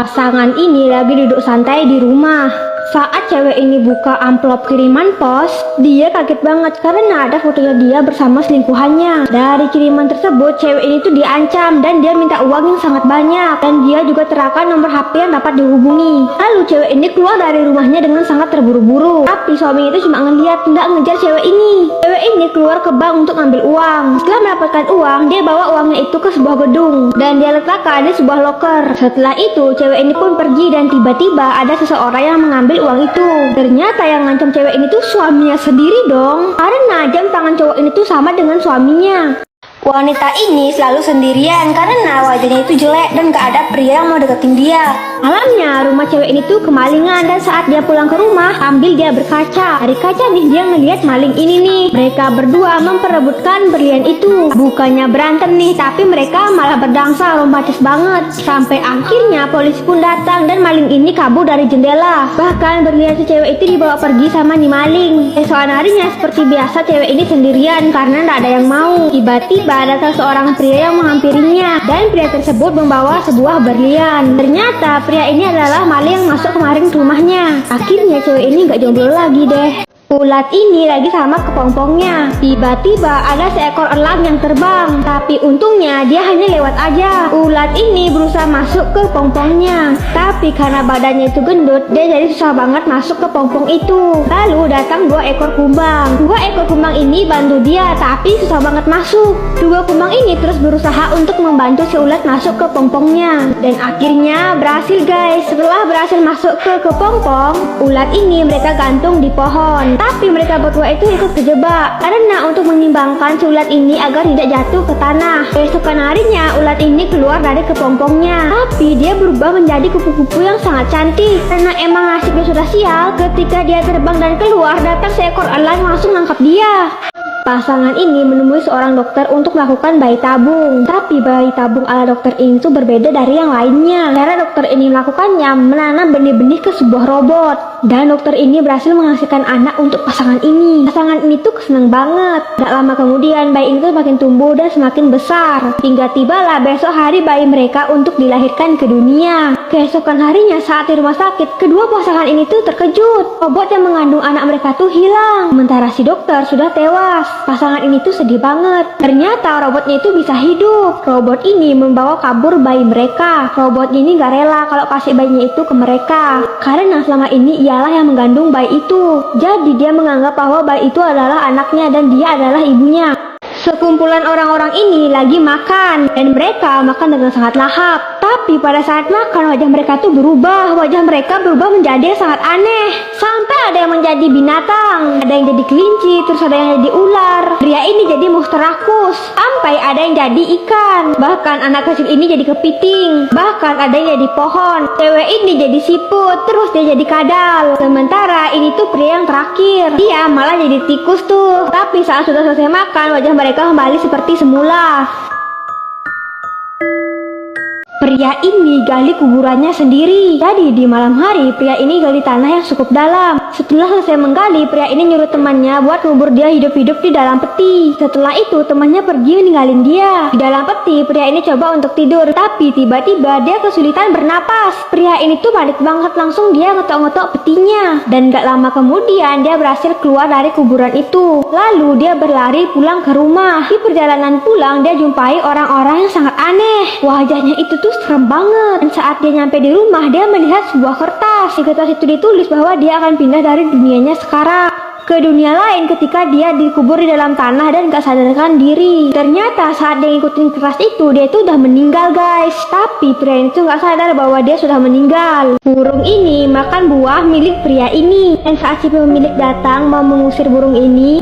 Pasangan ini lagi duduk santai di rumah. Saat cewek ini buka amplop kiriman pos, dia kaget banget karena ada fotonya dia bersama selingkuhannya. Dari kiriman tersebut, cewek ini tuh diancam dan dia minta uang yang sangat banyak. Dan dia juga terakan nomor HP yang dapat dihubungi. Lalu cewek ini keluar dari rumahnya dengan sangat terburu-buru. Tapi suami itu cuma ngeliat, nggak ngejar cewek ini. Cewek ini keluar ke bank untuk ngambil uang. Setelah mendapatkan uang, dia bawa uangnya itu ke sebuah gedung dan dia letakkan di sebuah loker. Setelah itu, cewek ini pun pergi dan tiba-tiba ada seseorang yang mengambil uang itu. Ternyata yang ngancam cewek ini tuh suaminya sendiri dong, karena jam tangan cowok ini tuh sama dengan suaminya. Wanita ini selalu sendirian karena wajahnya itu jelek dan gak ada pria yang mau deketin dia. Malamnya rumah cewek ini tuh kemalingan dan saat dia pulang ke rumah sambil dia berkaca. Dari kaca nih dia ngeliat maling ini nih. Mereka berdua memperebutkan berlian itu. Bukannya berantem nih, tapi mereka malah berdangsa romantis banget. Sampai akhirnya polisi pun datang dan maling ini kabur dari jendela. Bahkan berlian si cewek itu dibawa pergi sama nih maling. Esokan harinya seperti biasa cewek ini sendirian karena gak ada yang mau. Tiba-tiba datang seorang pria yang menghampirinya dan pria tersebut membawa sebuah berlian. Ternyata pria ini adalah maling yang masuk kemarin ke rumahnya. Akhirnya cewek ini gak jomblo lagi deh. Ulat ini lagi sama kepompongnya. Tiba-tiba ada seekor elang yang terbang, tapi untungnya dia hanya lewat aja. Ulat ini berusaha masuk ke pompongnya, tapi karena badannya itu gendut, dia jadi susah banget masuk ke pompong itu. Lalu datang 2 ekor kumbang. 2 ekor kumbang ini bantu dia, tapi susah banget masuk. 2 kumbang ini terus berusaha untuk membantu si ulat masuk ke pompongnya. Dan akhirnya berhasil guys. Setelah berhasil masuk ke pompong, ulat ini mereka gantung di pohon. Tapi mereka berdua itu ikut terjebak karena untuk menyimbangkan si ulat ini agar tidak jatuh ke tanah. Keesokan harinya ulat ini keluar dari kepompongnya, tapi dia berubah menjadi kupu-kupu yang sangat cantik. Karena emang nasibnya sudah sial, ketika dia terbang dan keluar, datang seekor elang langsung nangkap dia. Pasangan ini menemui seorang dokter untuk melakukan bayi tabung. Tapi bayi tabung ala dokter ini tuh berbeda dari yang lainnya. Karena dokter ini melakukannya menanam benih-benih ke sebuah robot. Dan dokter ini berhasil menghasilkan anak untuk pasangan ini. Pasangan ini tuh seneng banget. Gak lama kemudian bayi ini tuh makin tumbuh dan semakin besar. Hingga tibalah besok hari bayi mereka untuk dilahirkan ke dunia. Keesokan harinya saat di rumah sakit, kedua pasangan ini tuh terkejut. Robot yang mengandung anak mereka tuh hilang. Sementara si dokter sudah tewas. Pasangan ini tuh sedih banget. Ternyata robotnya itu bisa hidup. Robot ini membawa kabur bayi mereka. Robot ini gak rela kalau kasih bayinya itu ke mereka, karena selama ini ialah yang mengandung bayi itu. Jadi dia menganggap bahwa bayi itu adalah anaknya dan dia adalah ibunya. Sekumpulan orang-orang ini lagi makan dan mereka makan dengan sangat lahap. Tapi pada saat makan wajah mereka tuh berubah. Wajah mereka berubah menjadi sangat aneh. Sampai ada yang menjadi binatang, ada yang jadi kelinci, terus ada yang jadi ular. Pria ini jadi monster rakus. Sampai ada yang jadi ikan. Bahkan anak kecil ini jadi kepiting. Bahkan ada yang jadi pohon. Cewek ini jadi siput, terus dia jadi kadal. Sementara ini tuh pria yang terakhir, dia malah jadi tikus tuh. Tapi saat sudah selesai makan, wajah mereka kembali seperti semula. Pria ini gali kuburannya sendiri. Jadi di malam hari pria ini gali tanah yang cukup dalam. Setelah selesai menggali, pria ini nyuruh temannya buat ngubur dia hidup-hidup di dalam peti. Setelah itu temannya pergi ninggalin dia. Di dalam peti pria ini coba untuk tidur, tapi tiba-tiba dia kesulitan bernapas. Pria ini tuh panik banget, langsung dia ngetok-ngetok petinya. Dan gak lama kemudian dia berhasil keluar dari kuburan itu. Lalu dia berlari pulang ke rumah. Di perjalanan pulang dia jumpai orang-orang yang sangat aneh. Wajahnya itu tuh serem banget. Dan saat dia nyampe di rumah, dia melihat sebuah kertas. Di kertas itu ditulis bahwa dia akan pindah dari dunianya sekarang ke dunia lain ketika dia dikubur di dalam tanah dan gak sadarkan diri. Ternyata saat dia ngikutin kertas itu, dia itu udah meninggal guys. Tapi pria itu gak sadar bahwa dia sudah meninggal. Burung ini makan buah milik pria ini. Dan saat si pemilik datang mau mengusir burung ini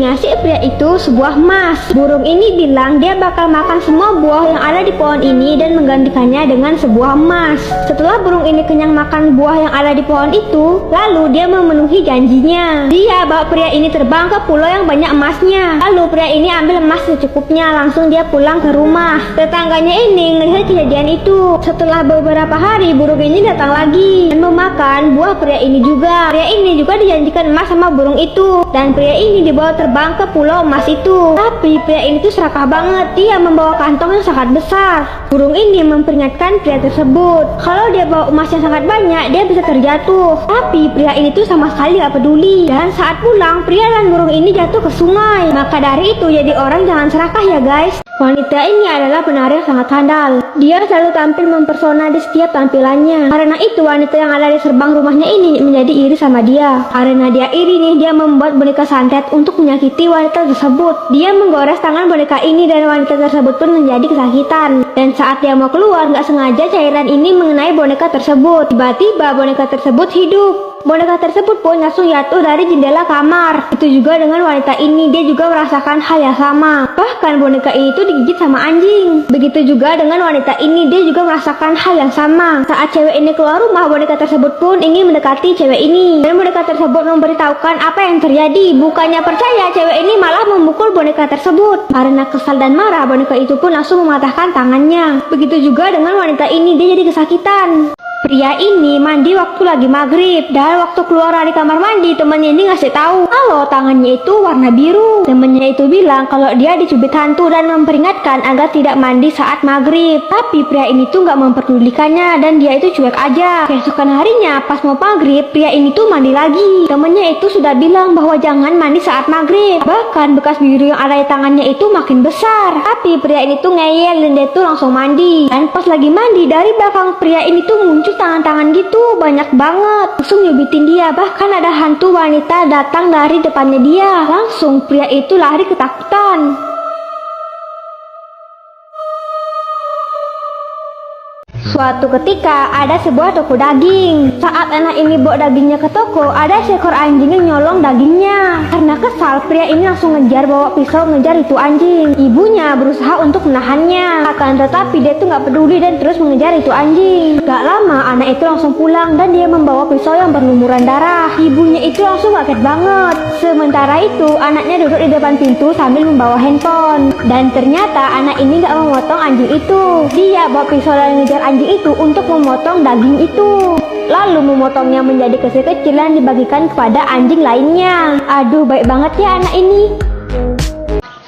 ngasih pria itu sebuah emas. Burung ini bilang dia bakal makan semua buah yang ada di pohon ini dan menggantikannya dengan sebuah emas. Setelah burung ini kenyang makan buah yang ada di pohon itu, lalu dia memenuhi janjinya. Dia bawa pria ini terbang ke pulau yang banyak emasnya. Lalu pria ini ambil emas secukupnya, langsung dia pulang ke rumah. Tetangganya ini melihat kejadian itu. Setelah beberapa hari, burung ini datang lagi dan memakan buah pria ini juga. Pria ini juga dijanjikan emas sama burung itu, dan pria ini dibawa terbang ke pulau emas itu. Tapi pria ini tuh serakah banget. Dia membawa kantong yang sangat besar. Burung ini memperingatkan pria tersebut kalau dia bawa emas yang sangat banyak, dia bisa terjatuh. Tapi pria ini tuh sama sekali gak peduli. Dan saat pulang, pria dan burung ini jatuh ke sungai. Maka dari itu, jadi orang jangan serakah ya guys. Wanita ini adalah penari yang sangat handal. Dia selalu tampil mempersona di setiap tampilannya. Karena itu, wanita yang ada di serbang rumahnya ini menjadi iri sama dia. Karena dia iri nih, dia membuat boneka santet untuk menyakiti wanita tersebut. Dia menggores tangan boneka ini dan wanita tersebut pun menjadi kesakitan. Dan saat dia mau keluar, gak sengaja cairan ini mengenai boneka tersebut. Tiba-tiba boneka tersebut hidup. Boneka tersebut pun langsung jatuh dari jendela kamar. Itu juga dengan wanita ini, dia juga merasakan hal yang sama. Bahkan boneka ini tuh digigit sama anjing. Begitu juga dengan wanita ini, dia juga merasakan hal yang sama. Saat cewek ini keluar rumah, boneka tersebut pun ingin mendekati cewek ini. Dan boneka tersebut memberitahukan apa yang terjadi. Bukannya percaya, cewek ini malah memukul boneka tersebut. Karena kesal dan marah, boneka itu pun langsung mematahkan tangannya. Begitu juga dengan wanita ini, dia jadi kesakitan. Pria ini mandi waktu lagi maghrib, dan waktu keluar dari kamar mandi, temannya ini ngasih tahu kalau tangannya itu warna biru. Temannya itu bilang kalau dia dicubit hantu dan memperingatkan agar tidak mandi saat maghrib. Tapi pria ini tuh nggak memperdulikannya dan dia itu cuek aja. Keesokan harinya pas mau maghrib, pria ini tuh mandi lagi. Temannya itu sudah bilang bahwa jangan mandi saat maghrib. Bahkan bekas biru yang ada di tangannya itu makin besar. Tapi pria ini tuh ngeyel dan dia tuh langsung mandi. Dan pas lagi mandi, dari belakang pria ini tuh muncul tangan-tangan gitu banyak banget, langsung nyubitin dia. Bahkan ada hantu wanita datang dari depannya dia. Langsung pria itu lari ketakutan. Suatu ketika ada sebuah toko daging. Saat anak ini bawa dagingnya ke toko, ada seekor anjing yang nyolong dagingnya. Karena kesal, pria ini langsung ngejar, bawa pisau ngejar itu anjing. Ibunya berusaha untuk menahannya, akan tetapi dia tuh nggak peduli dan terus mengejar itu anjing. Gak lama anak itu langsung pulang dan dia membawa pisau yang berlumuran darah. Ibunya itu langsung kaget banget. Sementara itu anaknya duduk di depan pintu sambil membawa handphone. Dan ternyata anak ini nggak memotong anjing itu. Dia bawa pisau dan ngejar anjing itu untuk memotong daging itu, lalu memotongnya menjadi kecil-kecil dan dibagikan kepada anjing lainnya. Aduh, baik banget ya anak ini.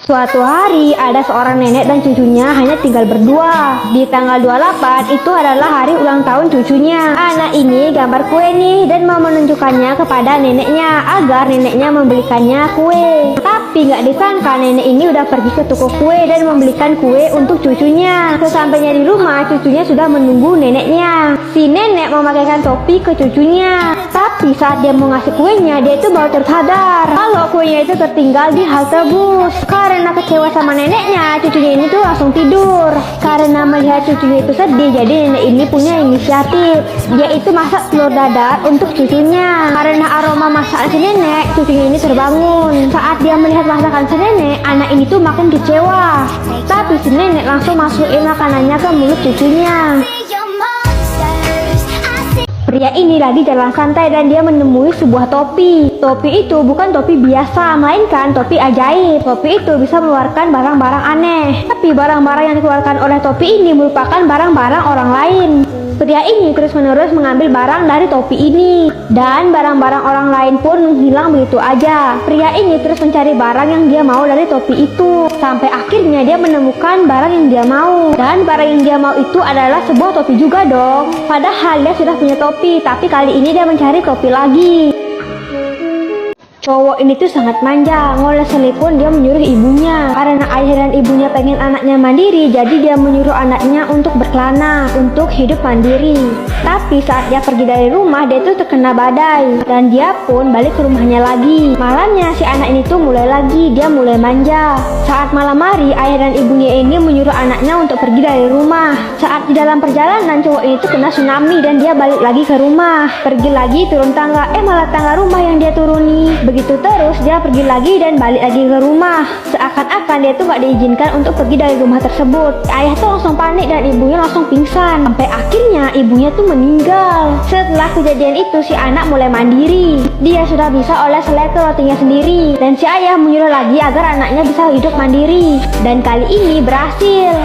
Suatu hari ada seorang nenek dan cucunya hanya tinggal berdua. Di tanggal 28 itu adalah hari ulang tahun cucunya. Anak ini gambar kue nih dan mau menunjukkannya kepada neneknya agar neneknya membelikannya kue. Tapi nggak disangka nenek ini udah pergi ke toko kue dan membelikan kue untuk cucunya. Sesampainya di rumah, cucunya sudah menunggu neneknya. Si nenek memakaikan topi ke cucunya. Tapi saat dia mau ngasih kuenya, dia itu baru tersadar kalau kuenya itu tertinggal di halte bus. Karena kecewa sama neneknya, cucunya ini tuh langsung tidur. Karena melihat cucunya itu sedih, jadi nenek ini punya inisiatif. Dia itu masak telur dadar untuk cucunya. Karena aroma masakan si nenek, cucunya ini terbangun. Saat dia melihat masakan si nenek, anak ini tuh makin kecewa. Tapi si nenek langsung masukin makanannya ke mulut cucunya. Pria ini lagi jalan santai dan dia menemui sebuah topi. Topi itu bukan topi biasa, melainkan topi ajaib. Topi itu bisa mengeluarkan barang-barang aneh. Tapi barang-barang yang dikeluarkan oleh topi ini merupakan barang-barang orang lain. Pria ini terus-menerus mengambil barang dari topi ini, dan barang-barang orang lain pun menghilang begitu aja. Pria ini terus mencari barang yang dia mau dari topi itu, sampai akhirnya dia menemukan barang yang dia mau. Dan barang yang dia mau itu adalah sebuah topi juga dong. Padahal dia sudah punya topi, tapi kali ini dia mencari topi lagi. Cowok ini tuh sangat manja, ngoles sekalipun dia menyuruh ibunya. Karena ayah dan ibunya pengen anaknya mandiri, jadi dia menyuruh anaknya untuk berkelana, untuk hidup mandiri. Tapi saat dia pergi dari rumah, dia tuh terkena badai, dan dia pun balik ke rumahnya lagi. Malamnya si anak ini tuh mulai lagi, dia mulai manja. Saat malam hari, ayah dan ibunya ini menyuruh anaknya untuk pergi dari rumah. Saat di dalam perjalanan, cowok ini tuh kena tsunami dan dia balik lagi ke rumah. Pergi lagi turun tangga, malah tangga rumah yang dia turuni. Begitu terus dia pergi lagi dan balik lagi ke rumah. Seakan-akan dia tuh gak diizinkan untuk pergi dari rumah tersebut. Ayah tuh langsung panik dan ibunya langsung pingsan. Sampai akhirnya ibunya tuh meninggal. Setelah kejadian itu si anak mulai mandiri. Dia sudah bisa oles-oles rotinya sendiri. Dan si ayah menyuruh lagi agar anaknya bisa hidup mandiri. Dan kali ini berhasil.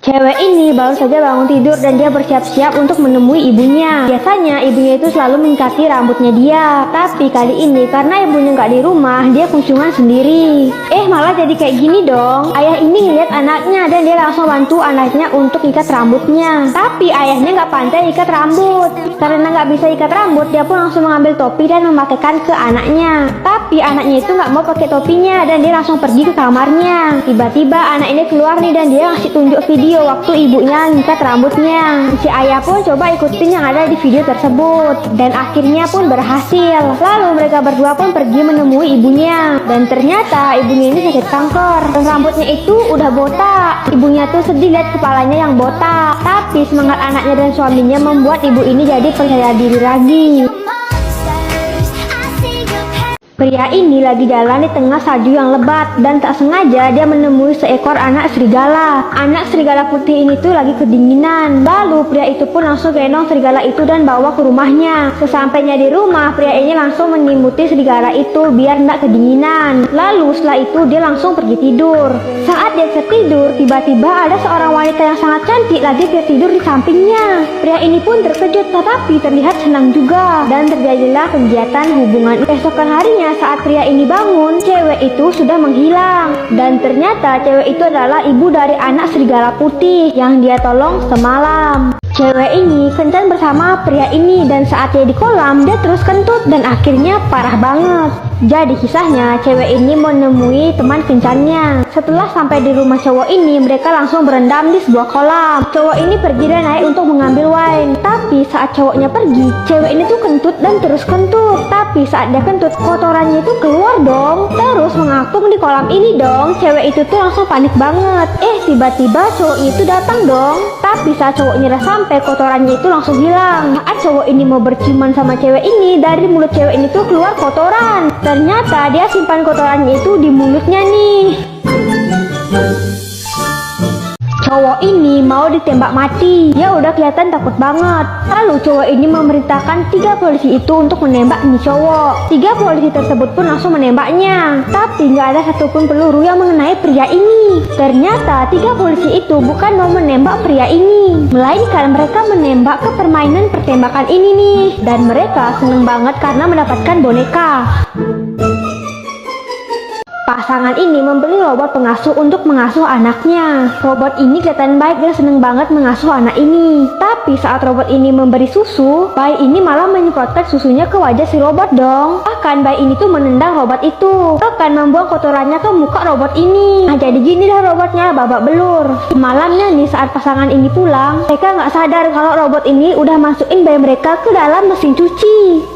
Cewek ini baru saja bangun tidur dan dia bersiap-siap untuk menemui ibunya. Biasanya ibunya itu selalu mengikati rambutnya dia. Tapi kali ini karena ibunya nggak di rumah, dia kunjungan sendiri. Malah jadi kayak gini dong. Ayah ini ngeliat anaknya dan dia langsung bantu anaknya untuk ikat rambutnya. Tapi ayahnya nggak pandai ikat rambut. Karena nggak bisa ikat rambut, dia pun langsung mengambil topi dan memakaikan ke anaknya. Tapi anaknya itu nggak mau pakai topinya dan dia langsung pergi ke kamarnya. Tiba-tiba anak ini keluar nih dan dia ngasih tunjuk video waktu ibunya ngikat rambutnya. Si ayah pun coba ikutin yang ada di video tersebut dan akhirnya pun berhasil. Lalu mereka berdua pun pergi menemui ibunya dan ternyata ibunya ini sakit kanker dan rambutnya itu udah botak. Ibunya tuh sedih lihat kepalanya yang botak, tapi semangat anaknya dan suaminya membuat ibu ini jadi percaya diri lagi. Pria ini lagi jalan di tengah salju yang lebat dan tak sengaja dia menemui seekor anak serigala. Anak serigala putih ini tuh lagi kedinginan. Lalu pria itu pun langsung gendong serigala itu dan bawa ke rumahnya. Sesampainya di rumah, pria ini langsung menyelimut serigala itu biar tidak kedinginan. Lalu setelah itu dia langsung pergi tidur. Saat dia tertidur, tiba-tiba ada seorang wanita yang sangat cantik lagi tertidur di sampingnya. Pria ini pun terkejut tetapi terlihat senang juga dan terjadilah kegiatan hubungan. Esokan harinya saat pria ini bangun, cewek itu sudah menghilang. Dan ternyata cewek itu adalah ibu dari anak serigala putih yang dia tolong semalam. Cewek ini kencan bersama pria ini dan saat dia di kolam, dia terus kentut dan akhirnya parah banget. Jadi kisahnya, cewek ini menemui teman kencannya. Setelah sampai di rumah cowok ini, mereka langsung berendam di sebuah kolam. Cowok ini pergi dan naik untuk mengambil wine. Tapi saat cowoknya pergi, cewek ini tuh kentut dan terus kentut. Tapi saat dia kentut, kotorannya itu keluar dong. Terus mengapung di kolam ini dong. Cewek itu tuh langsung panik banget. Tiba-tiba cowoknya itu datang dong. Tapi saat cowoknya udah sampai, kotorannya itu langsung hilang. Saat cowok ini mau berciuman sama cewek ini, dari mulut cewek ini tuh keluar kotoran. Ternyata dia simpan kotorannya itu di mulutnya nih. Cowok ini mau ditembak mati. Dia udah kelihatan takut banget. Lalu cowok ini memerintahkan 3 polisi itu untuk menembak nih cowok. 3 polisi tersebut pun langsung menembaknya. Tapi nggak ada satupun peluru yang mengenai pria ini. Ternyata 3 polisi itu bukan mau menembak pria ini, melainkan mereka menembak ke permainan pertembakan ini nih. Dan mereka seneng banget karena mendapatkan boneka. Pasangan ini membeli robot pengasuh untuk mengasuh anaknya. Robot ini kelihatan baik dan seneng banget mengasuh anak ini. Tapi saat robot ini memberi susu, bayi ini malah menyemprotkan susunya ke wajah si robot dong. Bahkan bayi ini tuh menendang robot itu, bahkan membuang kotorannya ke muka robot ini. Nah jadi gini dah robotnya babak belur. Malamnya nih saat pasangan ini pulang, mereka nggak sadar kalau robot ini udah masukin bayi mereka ke dalam mesin cuci.